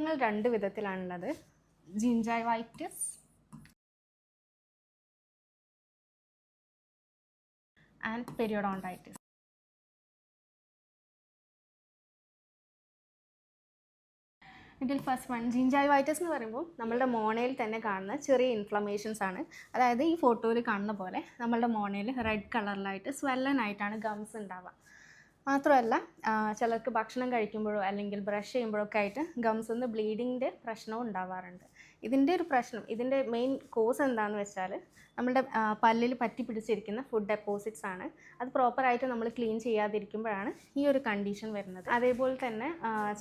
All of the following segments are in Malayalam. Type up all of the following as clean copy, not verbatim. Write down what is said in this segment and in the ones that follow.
രോഗങ്ങൾ രണ്ട് വിധത്തിലാണുള്ളത്. ജിഞ്ചൈവൈറ്റിസ് ആൻഡ് പെരിയോഡോണ്ടൈറ്റിസ്. ഇതിൽ ഫസ്റ്റ് വൺ ജിഞ്ചൈവൈറ്റിസ് എന്ന് പറയുമ്പോൾ നമ്മളുടെ മോണയിൽ തന്നെ കാണുന്ന ചെറിയ ഇൻഫ്ലമേഷൻസ് ആണ്. അതായത് ഈ ഫോട്ടോയിൽ കാണുന്ന പോലെ നമ്മളുടെ മോണയിൽ റെഡ് കളറിലായിട്ട് സ്വെല്ലനായിട്ടാണ് ഗംസ് ഉണ്ടാവുക. മാത്രമല്ല ചിലർക്ക് ഭക്ഷണം കഴിക്കുമ്പോഴോ അല്ലെങ്കിൽ ബ്രഷ് ചെയ്യുമ്പോഴൊക്കെ ആയിട്ട് ഗംസിൽ നിന്ന് ബ്ലീഡിങ്ങിൻ്റെ പ്രശ്നവും ഉണ്ടാവാറുണ്ട്. ഇതിൻ്റെ മെയിൻ കോസ് എന്താണെന്ന് വെച്ചാൽ നമ്മുടെ പല്ലിൽ പറ്റി പിടിച്ചിരിക്കുന്ന ഫുഡ് ഡെപ്പോസിറ്റ്സ് ആണ്. അത് പ്രോപ്പറായിട്ട് നമ്മൾ ക്ലീൻ ചെയ്യാതിരിക്കുമ്പോഴാണ് ഈ ഒരു കണ്ടീഷൻ വരുന്നത്. അതേപോലെ തന്നെ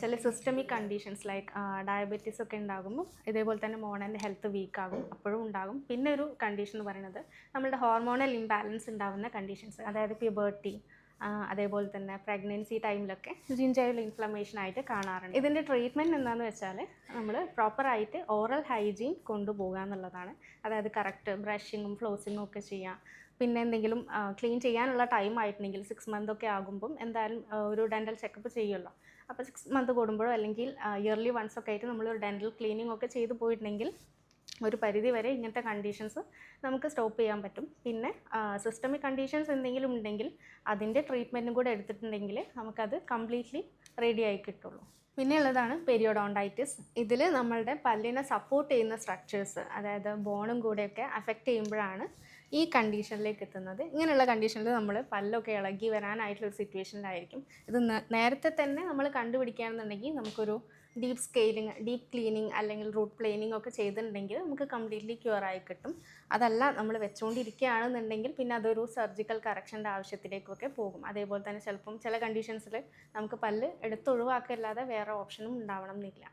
ചില സിസ്റ്റമിക് കണ്ടീഷൻസ് ലൈക്ക് ഡയബറ്റീസ് ഒക്കെ ഉണ്ടാകുമ്പോൾ ഇതേപോലെ തന്നെ മോണൻ്റെ ഹെൽത്ത് വീക്ക് ആകും, അപ്പോഴും ഉണ്ടാകും. പിന്നെ ഒരു കണ്ടീഷൻ എന്ന് പറയുന്നത് നമ്മളുടെ ഹോർമോണൽ ഇംബാലൻസ് ഉണ്ടാകുന്ന കണ്ടീഷൻസ്, അതായത് പ്യൂബർട്ടി, അതേപോലെ തന്നെ പ്രഗ്നൻസി ടൈമിലൊക്കെ ജിഞ്ചൈവൽ ഇൻഫ്ലമേഷൻ ആയിട്ട് കാണാറുണ്ട്. ഇതിൻ്റെ ട്രീറ്റ്മെൻറ്റ് എന്താണെന്ന് വെച്ചാൽ നമ്മൾ പ്രോപ്പറായിട്ട് ഓറൽ ഹൈജീൻ കൊണ്ടുപോകുക എന്നുള്ളതാണ്. അതായത് കറക്റ്റ് ബ്രഷിങ്ങും ഫ്ലോസിങ്ങും ഒക്കെ ചെയ്യാം. പിന്നെ എന്തെങ്കിലും ക്ലീൻ ചെയ്യാനുള്ള ടൈം ആയിട്ടുണ്ടെങ്കിൽ 6 month ഒക്കെ ആകുമ്പം എന്തായാലും ഒരു ഡെൻ്റൽ ചെക്കപ്പ് ചെയ്യുമല്ലോ. അപ്പോൾ 6 month കൂടുമ്പോഴോ അല്ലെങ്കിൽ ഇയർലി വൺസ് ഒക്കെ ആയിട്ട് നമ്മളൊരു ഡെൻ്റൽ ക്ലീനിങ് ഒക്കെ ചെയ്ത് പോയിട്ടുണ്ടെങ്കിൽ ഒരു പരിധി വരെ ഇങ്ങനത്തെ കണ്ടീഷൻസ് നമുക്ക് സ്റ്റോപ്പ് ചെയ്യാൻ പറ്റും. പിന്നെ സിസ്റ്റമിക് കണ്ടീഷൻസ് എന്തെങ്കിലും ഉണ്ടെങ്കിൽ അതിൻ്റെ ട്രീറ്റ്മെൻറ്റും കൂടെ എടുത്തിട്ടുണ്ടെങ്കിൽ നമുക്കത് കംപ്ലീറ്റ്ലി റെഡി ആയി കിട്ടുള്ളൂ. പിന്നെ ഉള്ളതാണ് പെരിയോഡോണ്ടൈറ്റിസ്. ഇതിൽ നമ്മളുടെ പല്ലിനെ സപ്പോർട്ട് ചെയ്യുന്ന സ്ട്രക്ചേഴ്സ്, അതായത് ബോണും കൂടെയൊക്കെ അഫക്റ്റ് ചെയ്യുമ്പോഴാണ് ഈ കണ്ടീഷനിലേക്ക് എത്തുന്നത്. ഇങ്ങനെയുള്ള കണ്ടീഷനിൽ നമ്മൾ പല്ലൊക്കെ ഇളകി വരാനായിട്ടുള്ളൊരു സിറ്റുവേഷനിലായിരിക്കും. ഇത് നേരത്തെ തന്നെ നമ്മൾ കണ്ടുപിടിക്കുകയാണെന്നുണ്ടെങ്കിൽ നമുക്കൊരു ഡീപ്പ് ക്ലീനിങ് അല്ലെങ്കിൽ റൂട്ട് പ്ലെയിനിങ് ഒക്കെ ചെയ്തിട്ടുണ്ടെങ്കിൽ നമുക്ക് കംപ്ലീറ്റ്ലി ക്യൂർ ആയി കിട്ടും. അതല്ല നമ്മൾ വെച്ചുകൊണ്ടിരിക്കുകയാണെന്നുണ്ടെങ്കിൽ പിന്നെ അതൊരു സർജിക്കൽ കറക്ഷൻ്റെ ആവശ്യത്തിലേക്കൊക്കെ പോകും. അതേപോലെ തന്നെ ചിലപ്പം ചില കണ്ടീഷൻസിൽ നമുക്ക് പല്ല് എടുത്തൊഴിവാക്കല്ലാതെ വേറെ ഓപ്ഷനും ഉണ്ടാവണം എന്നില്ല.